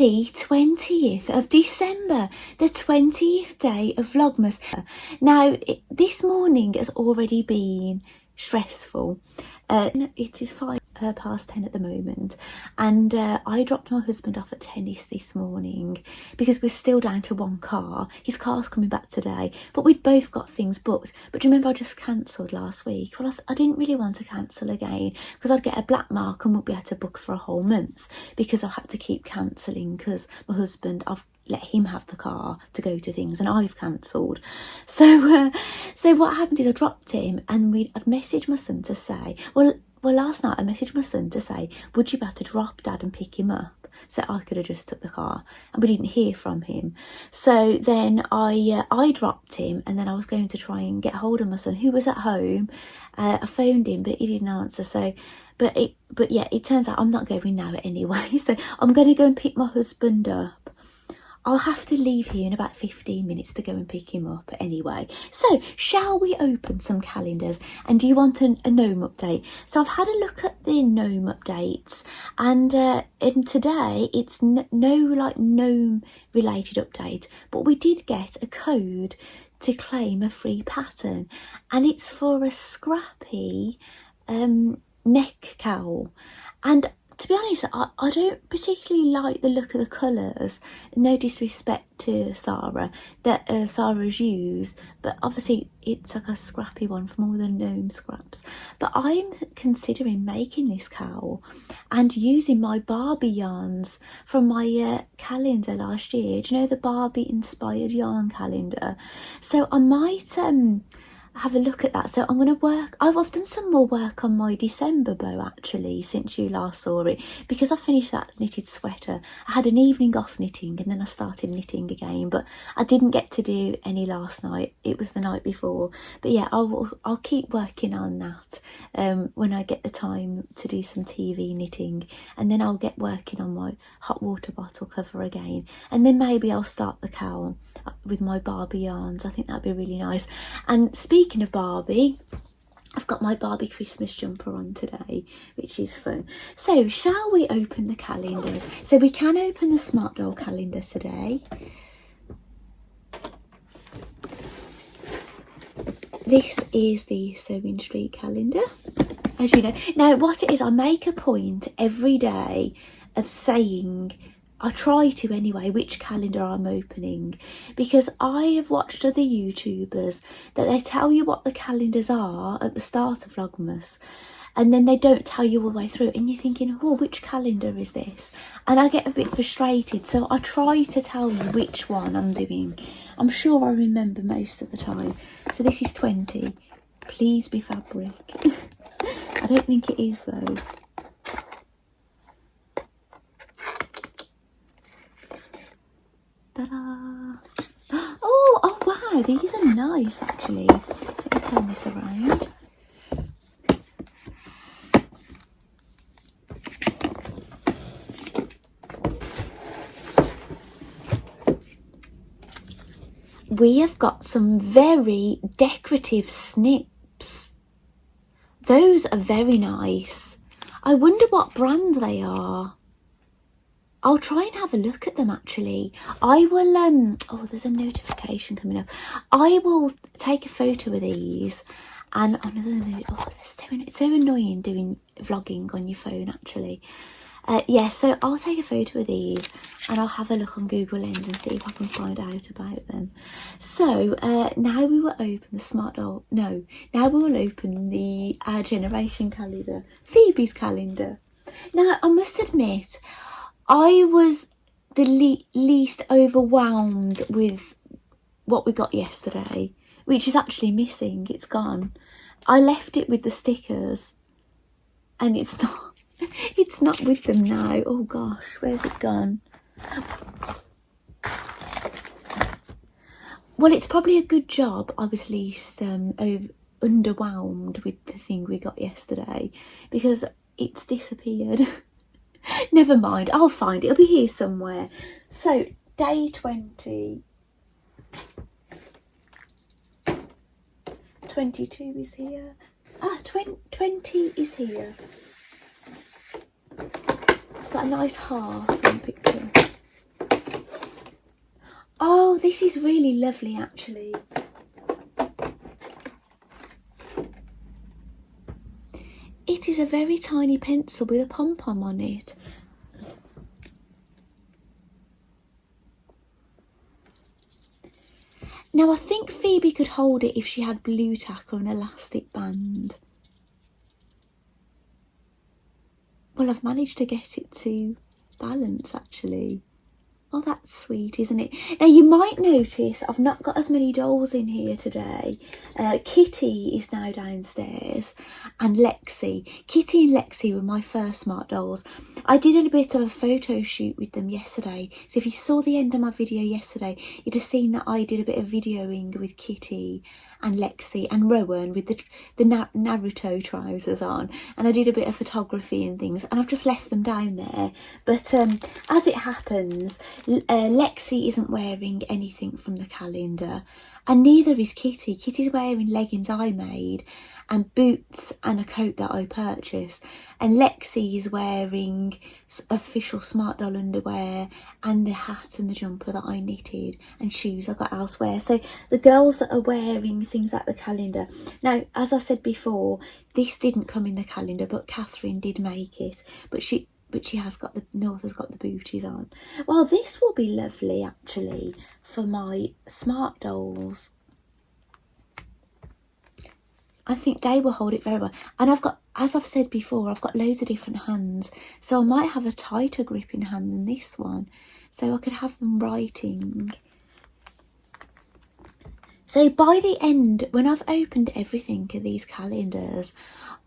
the 20th of December, the 20th day of Vlogmas. Now, this morning has already been stressful. It is 10:05 at the moment, and I dropped my husband off at tennis this morning because we're still down to one car. His car's coming back today, but we'd both got things booked. But do you remember I just cancelled last week? Well, I didn't really want to cancel again because I'd get a black mark and wouldn't be able to book for a whole month because I had to keep cancelling because my husband, I've let him have the car to go to things and I've cancelled. So what happened is I dropped him and I'd messaged my son to say, well, last night I messaged my son to say, would you better drop Dad and pick him up? So I could have just took the car, and we didn't hear from him. So then I dropped him, and then I was going to try and get hold of my son who was at home. I phoned him, but he didn't answer. But yeah, it turns out I'm not going now anyway. So I'm going to go and pick my husband up. I'll have to leave here in about 15 minutes to go and pick him up anyway. So, shall we open some calendars? And do you want a gnome update? So, I've had a look at the gnome updates, and today it's no gnome related update, but we did get a code to claim a free pattern, and it's for a scrappy neck cowl. And to be honest, I don't particularly like the look of the colours. No disrespect to Sarah that Sarah's used, but obviously it's like a scrappy one from all the gnome scraps. But I'm considering making this cowl and using my Barbie yarns from my calendar last year. Do you know the Barbie inspired yarn calendar? So I might have a look at that. So I'm going to work, I've done some more work on my December bow actually since you last saw it, because I finished that knitted sweater. I had an evening off knitting and then I started knitting again, but I didn't get to do any last night. It was the night before. But yeah, I'll keep working on that when I get the time to do some TV knitting, and then I'll get working on my hot water bottle cover again, and then maybe I'll start the cowl with my Barbie yarns. I think that'd be really nice. And speaking of Barbie, I've got my Barbie Christmas jumper on today, which is fun. So shall we open the calendars? So we can open the Smart Doll calendar today. This is the Sewing Street calendar, as you know. Now what it is, I make a point every day of saying, I try to anyway, which calendar I'm opening, because I have watched other YouTubers that they tell you what the calendars are at the start of Vlogmas, and then they don't tell you all the way through, and you're thinking, oh, which calendar is this? And I get a bit frustrated, so I try to tell you which one I'm doing. I'm sure I remember most of the time. So this is 20. Please be fabric. I don't think it is though. Ta-da! Oh wow, these are nice actually. Let me turn this around. We have got some very decorative snips. Those are very nice. I wonder what brand they are. I'll try and have a look at them actually. I will, oh, there's a notification coming up. I will take a photo of these and it's so annoying doing vlogging on your phone actually. Yeah, so I'll take a photo of these and I'll have a look on Google Lens and see if I can find out about them. So now we will open the Smart Doll, now we will open the Our Generation calendar, Phoebe's calendar. Now I must admit, I was the least overwhelmed with what we got yesterday, which is actually missing. It's gone. I left it with the stickers and it's not with them now. Oh gosh, where's it gone? Well, it's probably a good job I was least underwhelmed with the thing we got yesterday, because it's disappeared. Never mind, I'll find it. It'll be here somewhere. So, day 20. 22 is here. 20 is here. It's got a nice heart on the picture. this is really lovely actually. It is a very tiny pencil with a pom-pom on it. Now I think Phoebe could hold it if she had blue tack or an elastic band. Well, I've managed to get it to balance actually. Oh, that's sweet, isn't it? Now, you might notice I've not got as many dolls in here today. Kitty is now downstairs and Lexi. Kitty and Lexi were my first smart dolls. I did a bit of a photo shoot with them yesterday. So if you saw the end of my video yesterday, you'd have seen that I did a bit of videoing with Kitty and Lexi and Rowan with the Naruto trousers on. And I did a bit of photography and things. And I've just left them down there. But as it happens, Lexi isn't wearing anything from the calendar and neither is Kitty. Kitty's wearing leggings I made and boots and a coat that I purchased, and Lexi is wearing official Smart Doll underwear and the hat and the jumper that I knitted and shoes I got elsewhere. So the girls that are wearing things like the calendar. Now, as I said before, this didn't come in the calendar, but Catherine did make it, but she has got Northa's got the booties on. Well, this will be lovely actually for my smart dolls. I think they will hold it very well. And I've got, as I've said before, I've got loads of different hands. So I might have a tighter gripping hand than this one. So I could have them writing. So by the end, when I've opened everything of these calendars,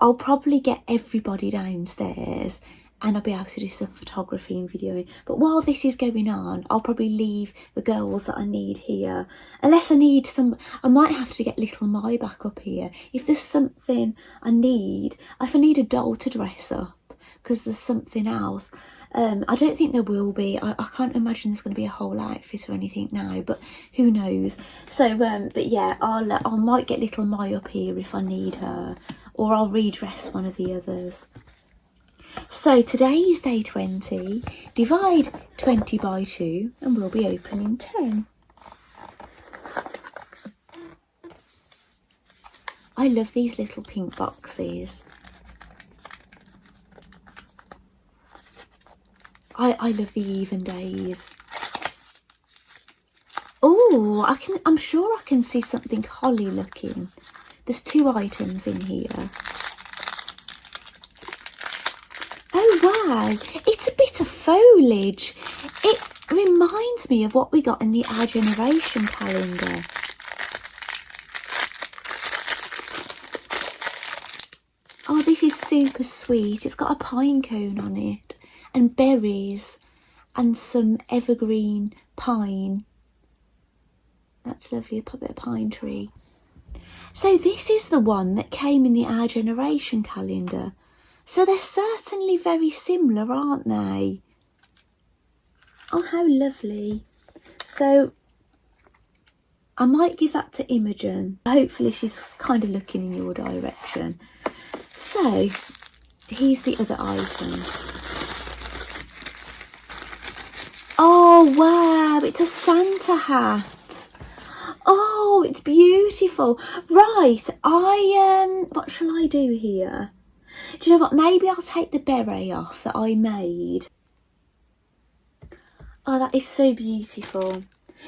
I'll probably get everybody downstairs and I'll be able to do some photography and videoing. But while this is going on, I'll probably leave the girls that I need here. Unless I need some, I might have to get little My back up here. If there's something I need, if I need a doll to dress up, because there's something else. I don't think there will be. I can't imagine there's going to be a whole outfit or anything now, but who knows. So, but yeah, I might get little My up here if I need her, or I'll redress one of the others. So today is day 20, divide 20 by 2 and we'll be opening 10. I love these little pink boxes. I love the even days. Oh, I'm sure I can see something holly looking. There's 2 items in here. Oh wow, it's a bit of foliage. It reminds me of what we got in the Our Generation calendar. Oh, this is super sweet. It's got a pine cone on it and berries and some evergreen pine. That's lovely, a bit of pine tree. So this is the one that came in the Our Generation calendar. So they're certainly very similar, aren't they? Oh, how lovely. So I might give that to Imogen. Hopefully she's kind of looking in your direction. So here's the other item. Oh, wow, it's a Santa hat. Oh, it's beautiful. Right, what shall I do here? Do you know what? Maybe I'll take the beret off that I made. Oh, that is so beautiful.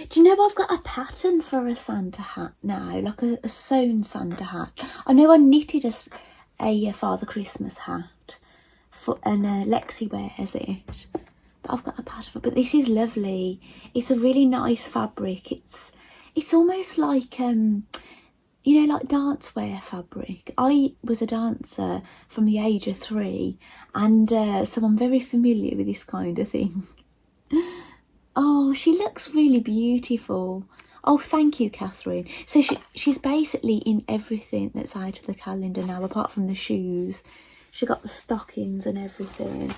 Do you know I've got a pattern for a Santa hat now, like a sewn Santa hat. I know I knitted a Father Christmas hat, and Lexi wears it. But I've got a pattern, but this is lovely. It's a really nice fabric. It's almost like you know, like dance wear fabric. I was a dancer from the age of 3, and so I'm very familiar with this kind of thing. Oh, she looks really beautiful. Oh, thank you, Catherine. So she's basically in everything that's out of the calendar now, apart from the shoes. She got the stockings and everything.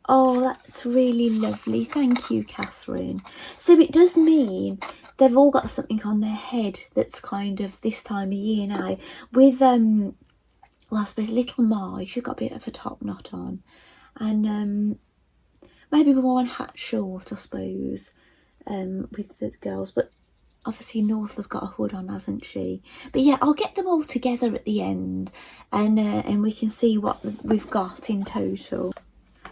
Oh, that's really lovely. Thank you, Catherine. So it does mean they've all got something on their head that's kind of this time of year now. With, well, I suppose little Mai, she's got a bit of a top knot on. And maybe one hat short, I suppose. with the girls, but obviously North has got a hood on, hasn't she? But yeah, I'll get them all together at the end, and we can see what we've got in total.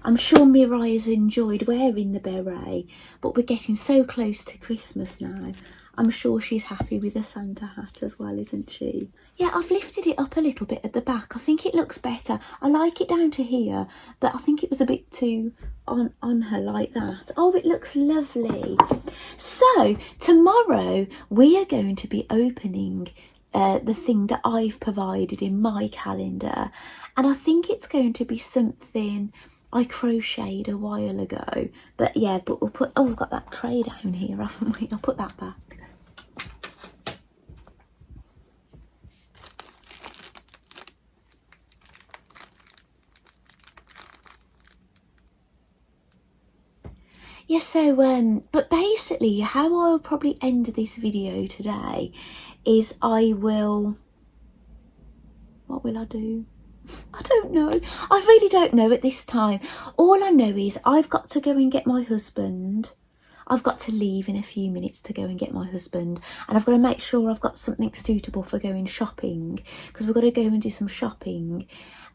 I'm sure Mirai's enjoyed wearing the beret, but we're getting so close to Christmas now. I'm sure she's happy with the Santa hat as well, isn't she? Yeah, I've lifted it up a little bit at the back. I think it looks better. I like it down to here, but I think it was a bit too on her like that. Oh, it looks lovely. So tomorrow we are going to be opening the thing that I've provided in my calendar, and I think it's going to be something I crocheted a while ago. But yeah, but we'll put, oh, we've got that tray down here, haven't we? I'll put that back. Yeah, so but basically how I'll probably end this video today is what will I do? I don't know. I really don't know at this time. All I know is I've got to go and get my husband. I've got to leave in a few minutes to go and get my husband, and I've got to make sure I've got something suitable for going shopping, because we've got to go and do some shopping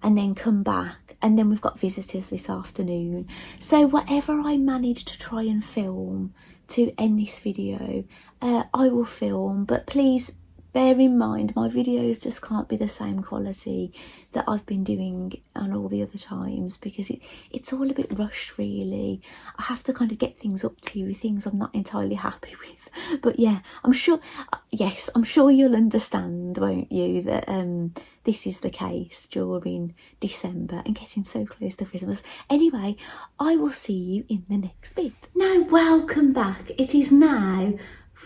and then come back, and then we've got visitors this afternoon. So whatever I manage to try and film to end this video, I will film, but please bear in mind my videos just can't be the same quality that I've been doing on all the other times, because it's all a bit rushed really. I have to kind of get things up to you, things I'm not entirely happy with. But yeah, I'm sure you'll understand, won't you, that this is the case during December and getting so close to Christmas. Anyway, I will see you in the next bit. Now, welcome back. It is now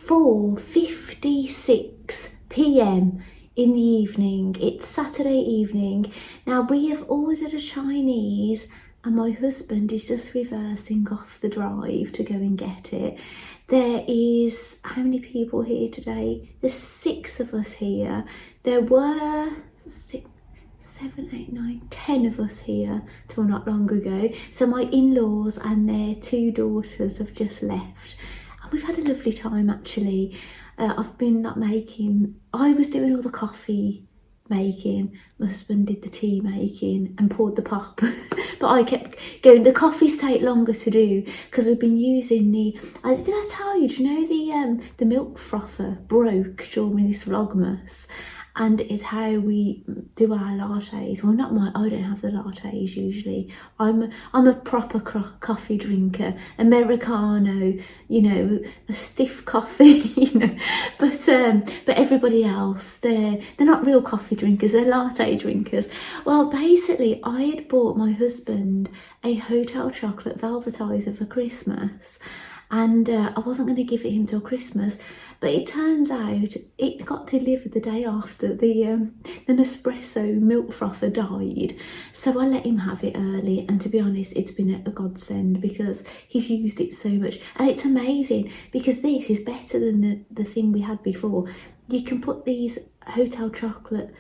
4:56 p.m. in the evening. It's Saturday evening. Now, we have ordered a Chinese and my husband is just reversing off the drive to go and get it. There is, how many people here today? There's 6 of us here. There were 6, 7, 8, 9, 10 of us here till not long ago. So my in-laws and their 2 daughters have just left. We've had a lovely time actually. I've been I was doing all the coffee making, my husband did the tea making and poured the pop. But I kept going, the coffees take longer to do because we've been using did I tell you, do you know the milk frother broke during this Vlogmas? And it's how we do our lattes. Well, I don't have the lattes usually. I'm a proper coffee drinker, Americano, you know, a stiff coffee, you know. But everybody else, they're not real coffee drinkers, they're latte drinkers. Well, basically, I had bought my husband a hotel chocolate velvetizer for Christmas, and I wasn't going to give it him till Christmas. But it turns out it got delivered the day after the Nespresso milk frother died. So I let him have it early, and to be honest, it's been a godsend because he's used it so much. And it's amazing because this is better than the thing we had before. You can put these hotel chocolate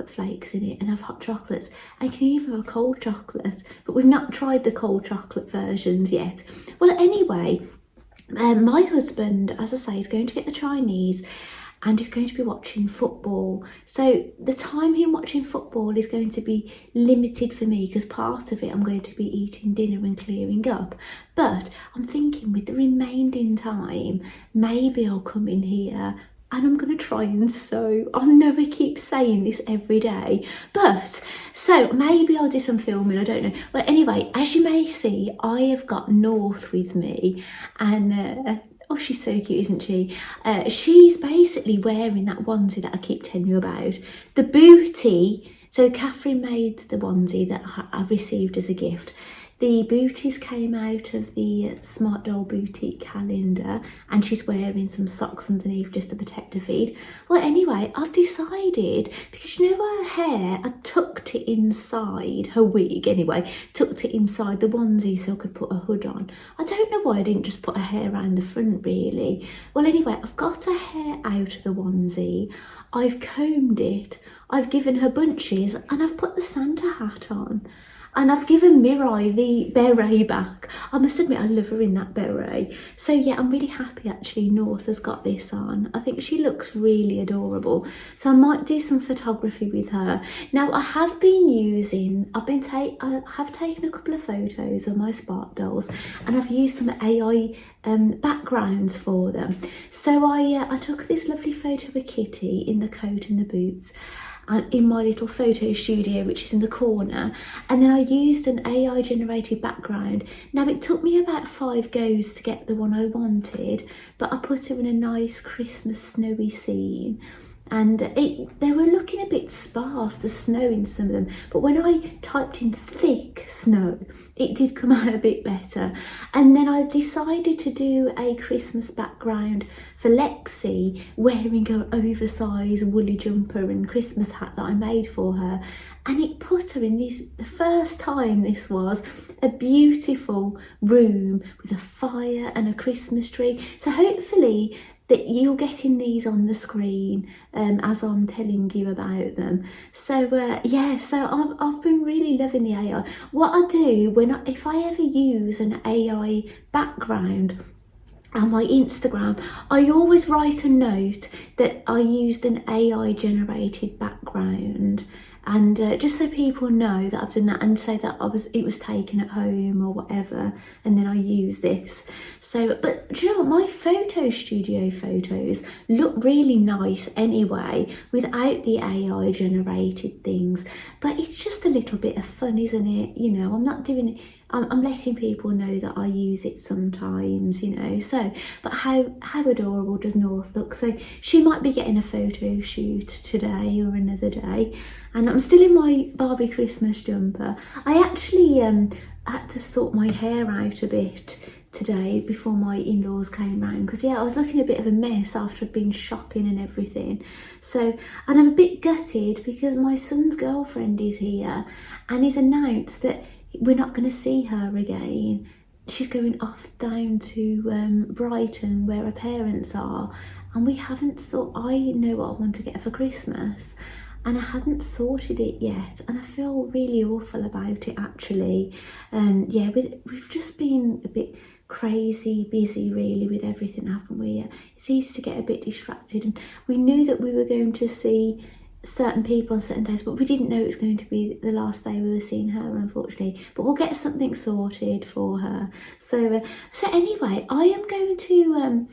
flakes in it and have hot chocolates, and you can even have a cold chocolate, but we've not tried the cold chocolate versions yet. Well, anyway, my husband, as I say, is going to get the Chinese and he's going to be watching football. So the time him watching football is going to be limited for me because part of it I'm going to be eating dinner and clearing up. But I'm thinking with the remaining time, maybe I'll come in here and I'm going to try and sew. I know I keep saying this every day, but so maybe I'll do some filming, I don't know. But anyway, as you may see, I have got North with me, and oh, she's so cute, isn't she? She's basically wearing that onesie that I keep telling you about. The booty, so Catherine made the onesie that I received as a gift. The booties came out of the Smart Doll Boutique calendar, and she's wearing some socks underneath just to protect her feet. Well, anyway, I've decided, because you know her hair, I tucked it inside, her wig anyway, tucked it inside the onesie so I could put a hood on. I don't know why I didn't just put her hair around the front really. Well, anyway, I've got her hair out of the onesie, I've combed it, I've given her bunches and I've put the Santa hat on. And I've given Mirai the beret back. I must admit, I love her in that beret. So yeah, I'm really happy actually North has got this on. I think she looks really adorable. So I might do some photography with her. Now I have been using, I have taken a couple of photos of my Spark dolls and I've used some AI backgrounds for them. So I took this lovely photo of Kitty in the coat and the boots, and in my little photo studio, which is in the corner, and then I used an AI generated background. Now it took me about 5 goes to get the one I wanted, but I put her in a nice Christmas snowy scene, and they were looking a bit sparse, the snow in some of them, but when I typed in thick snow, it did come out a bit better. And then I decided to do a Christmas background for Lexi, wearing her oversized woolly jumper and Christmas hat that I made for her, and it put her in this, the first time this was, a beautiful room with a fire and a Christmas tree. So hopefully that you're getting these on the screen as I'm telling you about them. So yeah, so I've been really loving the AI. What I do if I ever use an AI background on my Instagram, I always write a note that I used an AI generated background, and just so people know that I've done that, and say that it was taken at home or whatever, and then I use this. So, but do you know what, my photo studio photos look really nice anyway without the AI generated things, but it's just a little bit of fun, isn't it? You know, I'm not doing it, I'm letting people know that I use it sometimes, you know. So, but how adorable does North look? So she might be getting a photo shoot today or another day, and I'm still in my Barbie Christmas jumper. I actually had to sort my hair out a bit today before my in-laws came round, because yeah, I was looking a bit of a mess after I'd been shopping and everything. So, and I'm a bit gutted because my son's girlfriend is here and he's announced that we're not going to see her again. She's going off down to Brighton where her parents are, and we haven't I know what I want to get her for Christmas, and I hadn't sorted it yet, and I feel really awful about it actually. Yeah, we've just been a bit crazy busy really with everything, haven't we? It's easy to get a bit distracted, and we knew that we were going to see certain people on certain days, but we didn't know it was going to be the last day we were seeing her, unfortunately. But we'll get something sorted for her. So anyway, I am going to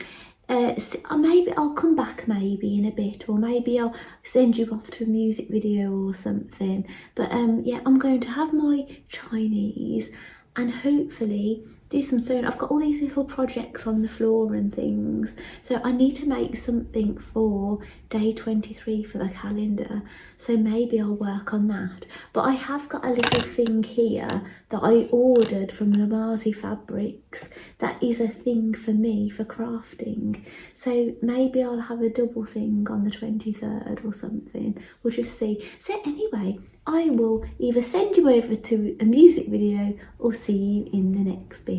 maybe I'll come back maybe in a bit, or maybe I'll send you off to a music video or something. But yeah, I'm going to have my Chinese and hopefully do some sewing. I've got all these little projects on the floor and things, so I need to make something for day 23 for the calendar, so maybe I'll work on that. But I have got a little thing here that I ordered from Lamazi Fabrics that is a thing for me for crafting, so maybe I'll have a double thing on the 23rd or something. We'll just see. So anyway, I will either send you over to a music video or see you in the next bit.